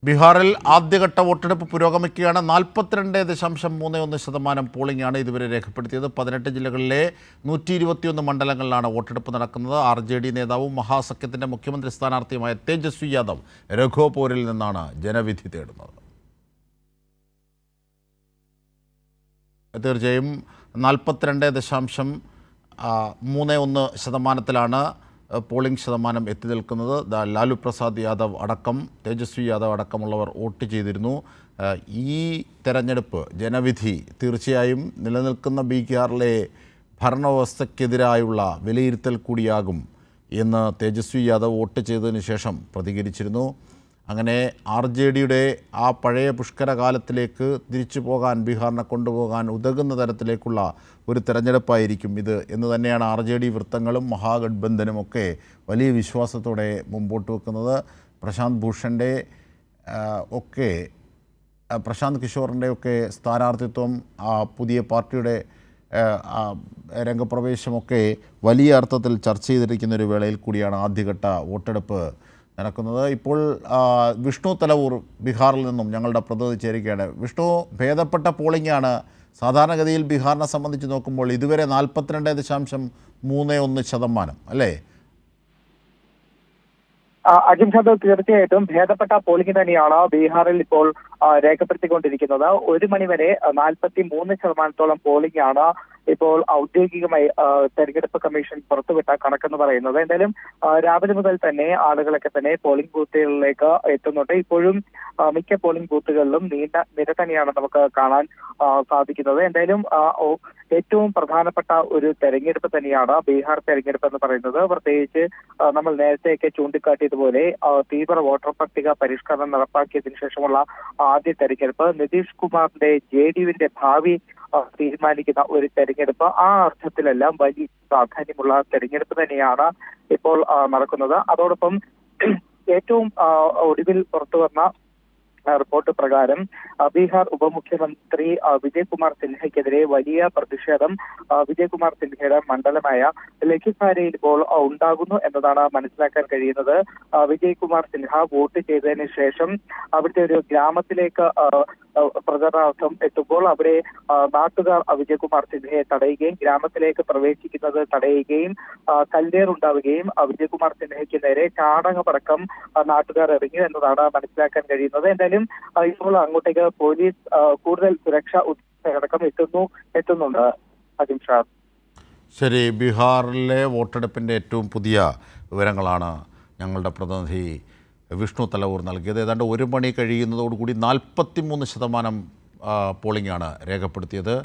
ബീഹാറിൽ ആദ്യഘട്ട വോട്ടെടുപ്പ് പുരോഗമിക്കുകയാണ്. 42.31% പോളിംഗാണ് ഇതുവരെ രേഖപ്പെടുത്തിയത്. 18 ജില്ലകളിലെ 121 മണ്ഡലങ്ങളിലാണ് വോട്ടെടുപ്പ് നടക്കുന്നത്. RJD നേതാവും മഹാസഖ്യത്തിൻ്റെ മുഖ്യമന്ത്രി സ്ഥാനാർത്ഥിയുമായ തേജസ്വി യാദവ് രഘോപൂരിൽ നിന്നാണ് ജനവിധി തേടുന്നത്. തീർച്ചയായും 42.31% പോളിംഗ് ശതമാനം എത്തി നിൽക്കുന്നത്. ലാലു പ്രസാദ് യാദവ് അടക്കം തേജസ്വി യാദവ് അടക്കമുള്ളവർ വോട്ട് ചെയ്തിരുന്നു. ഈ തെരഞ്ഞെടുപ്പ് ജനവിധി തീർച്ചയായും നിലനിൽക്കുന്ന ബീഹാറിലെ ഭരണവ്യവസ്ഥയ്ക്കെതിരായുള്ള വിലയിരുത്തൽ കൂടിയാകും എന്ന് തേജസ്വി യാദവ് വോട്ട് ചെയ്തതിന് ശേഷം പ്രതികരിച്ചിരുന്നു. അങ്ങനെ RJDയുടെ ആ പഴയ പുഷ്കരകാലത്തിലേക്ക് തിരിച്ചു പോകാൻ, ബീഹാറിനെ കൊണ്ടുപോകാൻ ഉതകുന്ന തരത്തിലേക്കുള്ള ഒരു തെരഞ്ഞെടുപ്പായിരിക്കും ഇത് എന്ന് തന്നെയാണ് RJD വൃത്തങ്ങളും മഹാഗഠബന്ധനുമൊക്കെ വലിയ വിശ്വാസത്തോടെ മുമ്പോട്ട് വെക്കുന്നത്. പ്രശാന്ത് ഭൂഷൻ്റെ ഒക്കെ പ്രശാന്ത് കിഷോറിൻ്റെ ഒക്കെ സ്ഥാനാർത്ഥിത്വം, പുതിയ പാർട്ടിയുടെ രംഗപ്രവേശമൊക്കെ വലിയ അർത്ഥത്തിൽ ചർച്ച ചെയ്തിരിക്കുന്ന ഒരു വേളയിൽ കൂടിയാണ് ആദ്യഘട്ട വോട്ടെടുപ്പ് നടക്കുന്നത്. ഇപ്പോൾ വിഷ്ണു തലവൂർ ബീഹാറിൽ നിന്നും ഞങ്ങളുടെ പ്രതിനിധി ചേരുകയാണ്. വിഷ്ണു, ഭേദപ്പെട്ട പോളിംഗാണ്. സാധാരണഗതിയിൽ ബീഹാറിനെ സംബന്ധിച്ച് നോക്കുമ്പോൾ ഇതുവരെ 42.31% അല്ലേ? അജിംഷാദ്, തീർച്ചയായിട്ടും ഭേദപ്പെട്ട പോളിംഗ് തന്നെയാണ് ബീഹാറിൽ ഇപ്പോൾ രേഖപ്പെടുത്തിക്കൊണ്ടിരിക്കുന്നത്. ഒരു മണിവരെ 43% പോളിംഗ് ആണ് ഇപ്പോൾ ഔദ്യോഗികമായി തെരഞ്ഞെടുപ്പ് കമ്മീഷൻ പുറത്തുവിട്ട കണക്കെന്ന് പറയുന്നത്. എന്തായാലും രാവിലെ മുതൽ തന്നെ ആളുകളൊക്കെ തന്നെ പോളിംഗ് ബൂത്തുകളിലേക്ക് എത്തുന്നുണ്ട്. ഇപ്പോഴും മിക്ക പോളിംഗ് ബൂത്തുകളിലും നീണ്ട നിര തന്നെയാണ് നമുക്ക് കാണാൻ സാധിക്കുന്നത്. എന്തായാലും ഏറ്റവും പ്രധാനപ്പെട്ട ഒരു തെരഞ്ഞെടുപ്പ് തന്നെയാണ് ബീഹാർ തെരഞ്ഞെടുപ്പ് എന്ന് പറയുന്നത്. പ്രത്യേകിച്ച് നമ്മൾ നേരത്തെയൊക്കെ ചൂണ്ടിക്കാട്ടിയതുപോലെ തീവ്ര വോട്ടർ പട്ടിക പരിഷ്കരണം നടപ്പാക്കിയതിനു ശേഷമുള്ള ആദ്യ തെരഞ്ഞെടുപ്പ്, നിതീഷ് കുമാറിന്റെ JDUവിന്റെ ഭാവി തീരുമാനിക്കുന്ന ഒരു തെരഞ്ഞെടുപ്പ്. ആ അർത്ഥത്തിലെല്ലാം വലിയ പ്രാധാന്യമുള്ള തെരഞ്ഞെടുപ്പ് തന്നെയാണ് ഇപ്പോൾ നടക്കുന്നത്. അതോടൊപ്പം ഏറ്റവും ഒടുവിൽ പുറത്തുവന്ന റിപ്പോർട്ട് പ്രകാരം ബീഹാർ ഉപമുഖ്യമന്ത്രി വിജയ്കുമാർ സിൻഹയ്ക്കെതിരെ വലിയ പ്രതിഷേധം വിജയ്കുമാർ സിൻഹയുടെ മണ്ഡലമായ ലഖിസാരയിൽ ഇപ്പോൾ ഉണ്ടാകുന്നു എന്നതാണ് മനസ്സിലാക്കാൻ കഴിയുന്നത്. വിജയ്കുമാർ സിൻഹ വോട്ട് ചെയ്തതിന് ശേഷം അവിടുത്തെ ഒരു ഗ്രാമത്തിലേക്ക് പ്രചരണാർത്ഥം എത്തുമ്പോൾ അവിടെ നാട്ടുകാർ വിജയ്കുമാർ സിൻഹയെ തടയുകയും ഗ്രാമത്തിലേക്ക് പ്രവേശിക്കുന്നത് തടയുകയും കല്ലേറുണ്ടാവുകയും വിജയ്കുമാർ സിൻഹയ്ക്ക് നേരെ ചാണകമടക്കം നാട്ടുകാർ ഇറങ്ങി എന്നതാണ് മനസ്സിലാക്കാൻ കഴിയുന്നത്. എന്തായാലും ഇപ്പോൾ അങ്ങോട്ടേക്ക് പോലീസ് കൂടുതൽ സുരക്ഷാ ഉദ്യോഗസ്ഥരടക്കം എത്തുന്നുണ്ട്. അജിംഷാദ്, ശരി. ബീഹാറിലെ വോട്ടെടുപ്പിൻ്റെ ഏറ്റവും പുതിയ വിവരങ്ങളാണ് ഞങ്ങളുടെ പ്രതിനിധി വിഷ്ണു തലവൂർ നൽകിയത്. ഏതാണ്ട് 1 മണി കഴിയുന്നതോടുകൂടി 43% പോളിംഗാണ് രേഖപ്പെടുത്തിയത്.